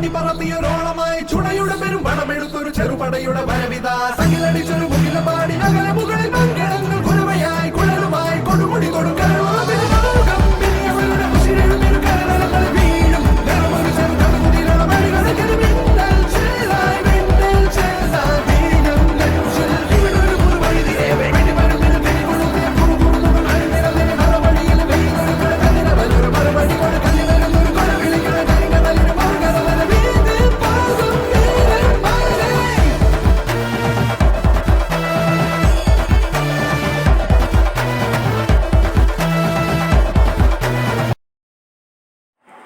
കൊടി പറത്തിയൊരോളമായി ചുടയുടെ പെരും പണമെടുത്തൊരു ചെറുപടയുടെ വരവിത സകിലടിച്ചൊരു മുകിലപാടി നഗര മുകളിൽ മംഗളങ്ങൾ കുരവയായി കുഴലുമായി കൊടുമുടി കൊടുക്കണം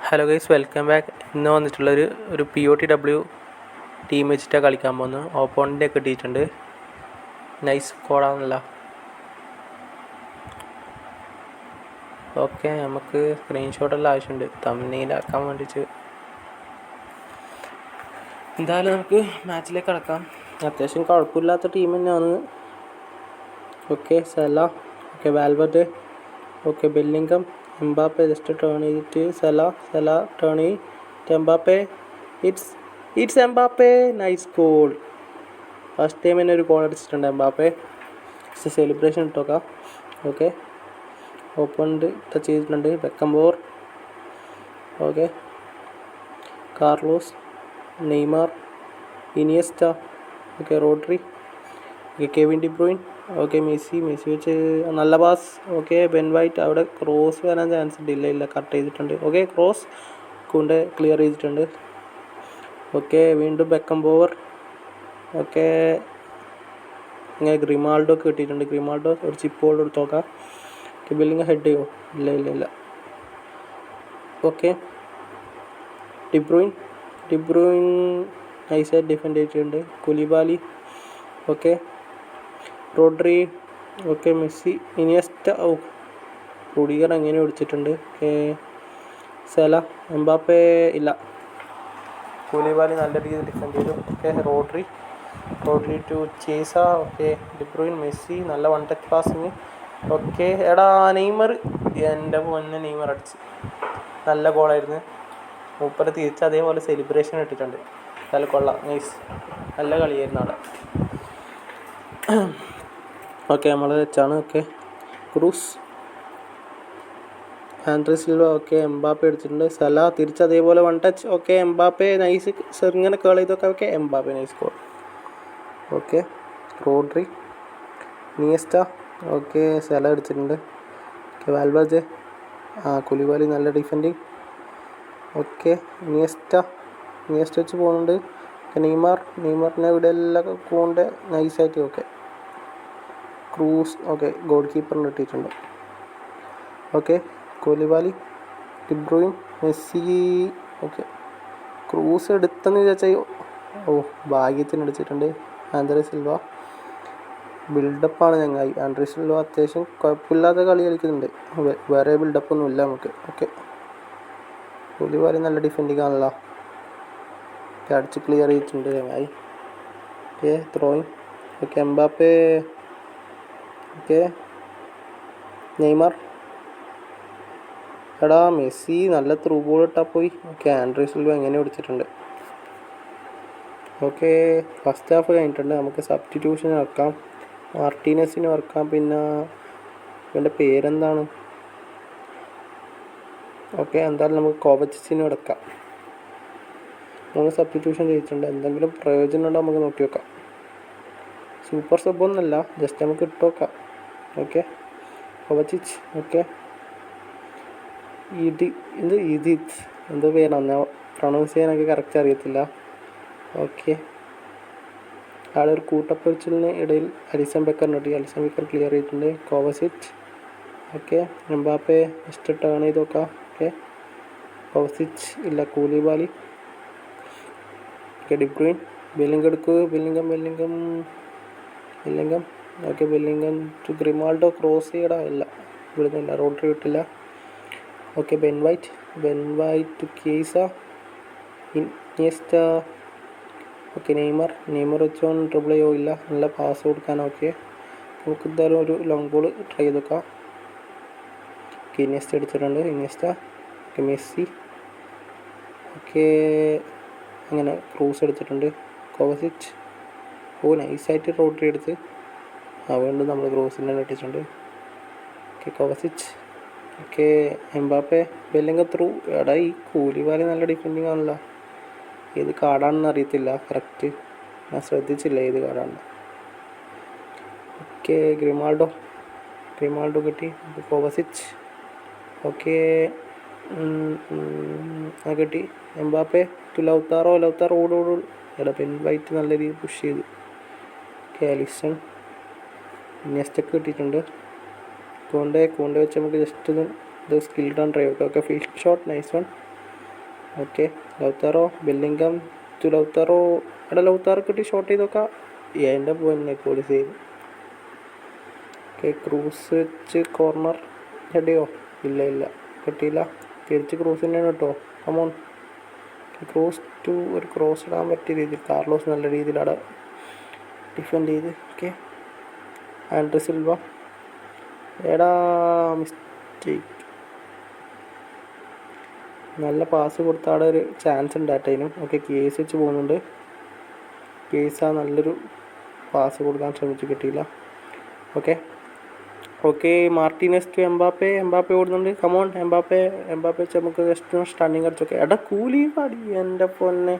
ഹലോ ഗൈസ്, വെൽക്കം ബാക്ക്. ഇന്ന് വന്നിട്ടുള്ളൊരു POTW ടീം വെച്ചിട്ടാണ് കളിക്കാൻ പോകുന്നത്. ഓപ്പോണൻ്റ് ഒക്കെ കിട്ടിയിട്ടുണ്ട്. നൈസ് കോഡാണല്ലോ. ഓക്കെ, നമുക്ക് സ്ക്രീൻഷോട്ടെല്ലാം ആവശ്യമുണ്ട് തംബ്നെയിലാക്കാൻ വേണ്ടിയിട്ട്. എന്തായാലും നമുക്ക് മാച്ചിലേക്ക് കടക്കാം. അത്യാവശ്യം കുഴപ്പമില്ലാത്ത ടീം തന്നെയാണ്. Okay, Salah, okay Valverde, okay Bellingham, Mbappe just turn ചെയ്തിട്ട് സല ടേൺ ചെയ്തിട്ട് Mbappe, it's Mbappe, nice goal. First time തന്നെ ഒരു ഗോൾ അടിച്ചിട്ടുണ്ട് എംബാപ്പെ. സെലിബ്രേഷൻ ഇട്ടോക്കാം. ഓക്കെ, ഓപ്പണിൻ്റെ ടച്ച് ചെയ്തിട്ടുണ്ട്. Beckenbauer, okay Carlos, Neymar, Iniesta, okay Rodri, okay Kevin De Bruyne, okay Messi വെച്ച് നല്ല പാസ്. ഓക്കെ ബെൻ വൈറ്റ്, അവിടെ ക്രോസ് വരാൻ ചാൻസ് ഉണ്ട്. ഇല്ല കട്ട് ചെയ്തിട്ടുണ്ട്. ഓക്കെ ക്രോസ് കൊണ്ട് ക്ലിയർ ചെയ്തിട്ടുണ്ട്. ഓക്കെ വീണ്ടും ബെക്കംബോർ. ഓക്കെ ഇങ്ങനെ ഗ്രിമാൾഡോ ഒക്കെ കിട്ടിയിട്ടുണ്ട്. ഗ്രിമാൾഡോ ഒരു ചിപ്പ് ഹോൾഡ് എടുത്ത് നോക്കാം. ഓക്കെ ബില്ലിങ് ഹെഡ് ചെയ്യോ? ഇല്ല. ഓക്കെ ഡിബ്രൂയിൻ നൈസായിട്ട് ഡിഫെൻഡ് ചെയ്തിട്ടുണ്ട്. Koulibaly, okay Rodri, okay Messi, Iniesta, Rudiger അങ്ങനെ പിടിച്ചിട്ടുണ്ട്. ഓക്കെ സല, എംബാപ്പെ ഇല്ല. കുലിബാലി നല്ല രീതിയിൽ ഡിഫെൻഡ് ചെയ്തു. Okay Rodri to Chiesa, okay De Bruyne, Messi നല്ല വൺ ടച്ച് പാസിങ്. ഓക്കെ എടാ നെയ്മർ, എൻ്റെ പൊന്നെ നെയ്മർ അടിച്ച് നല്ല ഗോളായിരുന്നു. മൂപ്പര് തിരിച്ച് അതേപോലെ സെലിബ്രേഷൻ ഇട്ടിട്ടുണ്ട്. നല്ല കൊള്ളാം, നൈസ്, നല്ല കളിയായിരുന്നു അവിടെ. ഓക്കെ നമ്മൾ വെച്ചാണ്. Okay Kroos, Andre Silva, okay Mbappe എടുത്തിട്ടുണ്ട്. സല തിരിച്ച് അതേപോലെ one touch. Okay Mbappe nice ഇങ്ങനെ കേൾ ചെയ്തൊക്കെ. Okay Mbappe nice goal. Okay Rodri, Iniesta, okay Salah എടുത്തിട്ടുണ്ട്. ഓക്കെ വാൽവർഡ്, കുലിബാലി നല്ല ഡിഫെൻഡിങ്. ഓക്കെ ഇനിയസ്റ്റ വെച്ച് പോകുന്നുണ്ട്. ഓക്കെ നെയ്മറിനെ ഇവിടെ എല്ലാം കൊണ്ട് നൈസായിട്ട്. ഓക്കെ ക്രൂസ്, ഓക്കെ ഗോൾ കീപ്പറിന് ഇട്ടിട്ടുണ്ട്. Okay Koulibaly, De Bruyne, Messi, okay Kroos എടുത്തെന്ന് വിചാരിച്ചാൽ ഭാഗ്യത്തിന് അടിച്ചിട്ടുണ്ട്. ആൻഡ്രി സിൽവ ബിൽഡപ്പാണ് ചങ്ങായി. ആൻഡ്രി സിൽവ അത്യാവശ്യം കുഴപ്പമില്ലാത്ത കളി കളിക്കുന്നുണ്ട്. വേറെ ബിൽഡപ്പൊന്നും ഇല്ല നമുക്ക്. ഓക്കെ കുലിബാലി നല്ല ഡിഫെൻഡിങ് ആണല്ലോ. അടിച്ച് ക്ലിയർ ചെയ്തിട്ടുണ്ട് ചങ്ങായി. Okay throwing, okay Mbappe, okay Neymar, എടാ മെസ്സി നല്ല ത്രൂ ബോൾ ഇട്ടാൽ പോയി. ഓക്കെ ആൻഡ്രി സിൽവ എങ്ങനെ പിടിച്ചിട്ടുണ്ട്. ഓക്കെ ഫസ്റ്റ് ഹാഫ് കഴിഞ്ഞിട്ടുണ്ട്. നമുക്ക് സബ്സ്റ്റിറ്റ്യൂഷൻ ഇറക്കാം. മാർട്ടീനസിന് ഇറക്കാം. പിന്നെ ഇവൻ്റെ പേരെന്താണ്? ഓക്കെ എന്തായാലും നമുക്ക് കോവച്ചിന് എടുക്കാം. നമുക്ക് സബ്സ്റ്റിറ്റ്യൂഷൻ ചെയ്തിട്ടുണ്ട്. എന്തെങ്കിലും പ്രയോജനം ഉണ്ടോ നമുക്ക് നോക്കി വെക്കാം. സൂപ്പർ സബ്ബൊന്നുമല്ല, ജസ്റ്റ് നമുക്ക് ഇട്ട് നോക്കാം. ഓക്കെ കോവച്ചിച്ച്, ഓക്കെ എന്തോ പേരാണ്, ഞാൻ പ്രൊണൗൺസ് ചെയ്യാനൊക്കെ കറക്റ്റ് അറിയത്തില്ല. ഓക്കെ ആടെ ഒരു കൂട്ടപ്പൊരിച്ചിലിന് ഇടയിൽ അലിസൺ ബെക്കർ ക്ലിയർ ചെയ്തിട്ടുണ്ട്. Kovacic, okay Mbappe just turn ചെയ്ത് നോക്കാം. ഓക്കെ കോവസിച്ച് ഇല്ല. കൂലിബാലി, ഓക്കെ ഡിബ്രൂയിൻ, ബെല്ലിംഗം എടുക്കൂ. Bellingham, okay Bellingham to Grimaldo, cross ചെയ്യടാ. ഇല്ല ഇവിടുന്നില്ല. റോഡ്രി വിട്ടില്ല. Okay Ben White to Chiesa, Iniesta, okay Neymar വെച്ചോൺ ട്രിബിൾ ചെയ്യോ? ഇല്ല. നല്ല പാസ് കൊടുക്കാൻ. ഓക്കെ നമുക്ക് എന്തായാലും ഒരു ലോങ് ബോൾ ട്രൈ ചെയ്ത് നോക്കാം. ഓക്കെ ഇനിയസ്റ്റ എടുത്തിട്ടുണ്ട്. ഓക്കെ മെസ്സി, ഓക്കെ അങ്ങനെ ക്രൂസ് എടുത്തിട്ടുണ്ട്. കോവസിച്ച് നൈസായിട്ട് റോട്ടറി എടുത്ത് വീണ്ടും നമ്മൾ ക്രൂസിൽ തന്നെ ഇട്ടിട്ടുണ്ട്. Okay Kovacic. Okay Mbappe Bellingham through. എടാ ഈ കൂലിവാലി നല്ല ഡിഫെൻഡിങ് ആണല്ലോ. ഏത് കാർഡാണെന്ന് അറിയത്തില്ല കറക്റ്റ്, ഞാൻ ശ്രദ്ധിച്ചില്ല ഏത് കാർഡാണ്. ഓക്കെ ഗ്രിമാൾഡോ കിട്ടി. കോവസിച്ച്. ഓക്കെ കിട്ടി. എംബാപ്പെ ടു ലൗത്താറോ ഓടോട്. എടാ പെൻ വൈറ്റ് നല്ല രീതിയിൽ പുഷ് ചെയ്ത്. Okay Allison. ഇനിയസ്റ്റക്ക് കിട്ടിയിട്ടുണ്ട്. കോണ്ടെ വെച്ച് നമുക്ക് ജസ്റ്റ് ഇത് skill done drive. Okay fill shot nice one. Okay Lautaro Bellingham to Lautaro. എടാ ലൗത്താറോ കിട്ടി ഷോട്ട് ചെയ്തൊക്കെ എൻ്റെ പോയിന്നെ പോലീസ് ചെയ്ത്. ഓക്കെ ക്രൂസ് വെച്ച് കോർണർ ഹെഡിയോ ഇല്ല കിട്ടിയില്ല. തിരിച്ച് ക്രൂസ് തന്നെയാണ് കേട്ടോ. കമോൺ ക്രോസ് ടു ഒരു ക്രോസ് ഇടാൻ പറ്റിയ രീതിയിൽ കാർലോസ് നല്ല രീതിയിൽ അവിടെ ഡിഫെൻഡ് ചെയ്ത്. Okay Andre Silva. എടാ മിസ്റ്റേക്ക്. നല്ല പാസ് കൊടുത്ത അവിടെ ഒരു ചാൻസ് ഉണ്ട് ആ ടൈമിനും. ഓക്കെ കേസ് വെച്ച് പോകുന്നുണ്ട്. കേസ് നല്ലൊരു പാസ് കൊടുക്കാൻ ശ്രമിച്ചു, കിട്ടിയില്ല. ഓക്കെ മാർട്ടീനസ് ടു എംബാപ്പെ ഓടുന്നുണ്ട്. കമോൺ എംബാപ്പെ വെച്ച് നമുക്ക് ജസ്റ്റ് സ്റ്റണ്ണിങ് അടിച്ചൊക്കെ. എടാ കൂലിവാലി എൻ്റെ പൊന്നെ,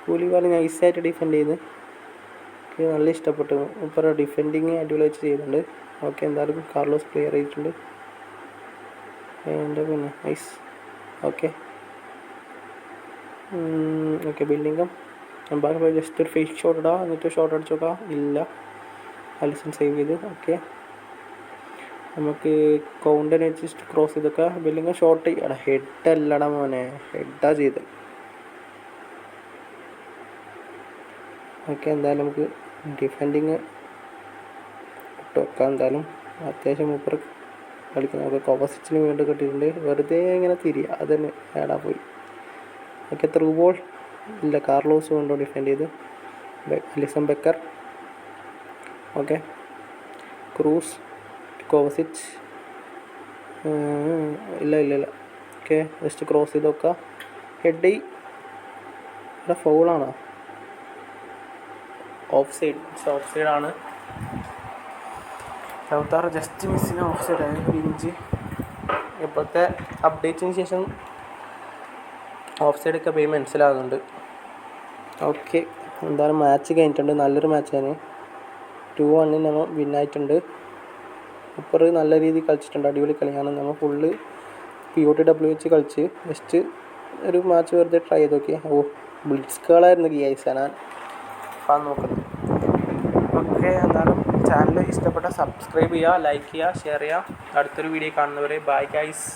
കൂലിവാലി നൈസായിട്ട് ഡിഫെൻഡ് ചെയ്ത്. എനിക്ക് നല്ല ഇഷ്ടപ്പെട്ടു. ഇപ്പോൾ ഡിഫെൻഡിങ് അടിപൊളി വെച്ച് ചെയ്യുന്നുണ്ട്. ഓക്കെ എന്തായാലും കാർലോസ് ക്ലിയർ ചെയ്തിട്ടുണ്ട്. എൻ്റെ പിന്നെ നൈസ്. ഓക്കെ ബില്ലിംഗം എംബാപ്പെ ജസ്റ്റ് ഒരു ഫേക്ക് ഷോട്ട് ഇടാം, എന്നിട്ട് ഷോട്ട് അടിച്ചോക്കാം. ഇല്ല, അലിസൺ സേവ് ചെയ്ത്. ഓക്കെ നമുക്ക് കൗണ്ടറിനെ വെച്ച് ക്രോസ് ചെയ്തൊക്കെ. ബില്ലിംഗം ഷോട്ട് ചെയ്യടാ. ഹെഡല്ലടാ മോനെ, ഹെഡാ ചെയ്ത്. ഓക്കെ എന്തായാലും നമുക്ക് ഡിഫെൻഡിങ് ഇട്ട് വെക്കാം. എന്തായാലും അത്യാവശ്യം മൂപ്പർ കളിക്കുന്നത്. നമുക്ക് കോവസിച്ചിന് വീണ്ടും കിട്ടിയിട്ടുണ്ട്. വെറുതെ ഇങ്ങനെ തിരിയുക, അതന്നെ ഏടാ പോയി. ഓക്കെ ത്രൂ ബോൾ ഇല്ല, കാർലോസ് വീണ്ടും ഡിഫെൻഡ് ചെയ്ത്. Alisson Becker. Okay Kroos Kovacic. ഇല്ല. ഓക്കെ ജസ്റ്റ് ക്രോസ് ചെയ്ത് നോക്കുക. ഹെഡ് ഇവിടെ ഫൗളാണോ? ഓഫ് സൈഡാണ്. ലൗത്താറോ ജസ്റ്റ് മിസ്സിന് ഓഫ് സൈഡായി ഒരു ഇഞ്ച്. ഇപ്പോഴത്തെ അപ്ഡേറ്റിന് ശേഷം ഓഫ് സൈഡൊക്കെ പോയി മനസ്സിലാകുന്നുണ്ട്. ഓക്കെ എന്തായാലും മാച്ച് കഴിഞ്ഞിട്ടുണ്ട്. നല്ലൊരു മാച്ചാണ്. 2-1 നമ്മൾ വിന്നായിട്ടുണ്ട്. സൂപ്പർ നല്ല രീതിയിൽ കളിച്ചിട്ടുണ്ട്. അടിപൊളി കളിയാണ്. നമ്മൾ ഫുള്ള് POTW വെച്ച് കളിച്ച് ജസ്റ്റ് ഒരു മാച്ച് വെറുതെ ട്രൈ ചെയ്ത് നോക്കി. ബ്ലിറ്റ്സ് കേളായിരുന്നു ഞാൻ നോക്കുന്നത്. ഓക്കെ എന്തായാലും ചാനൽ ഇഷ്ടപ്പെട്ട സബ്സ്ക്രൈബ് ചെയ്യുക, ലൈക്ക് ചെയ്യുക, ഷെയർ ചെയ്യുക. അടുത്തൊരു വീഡിയോ കാണുന്നവരെ ബൈ ഗൈസ്.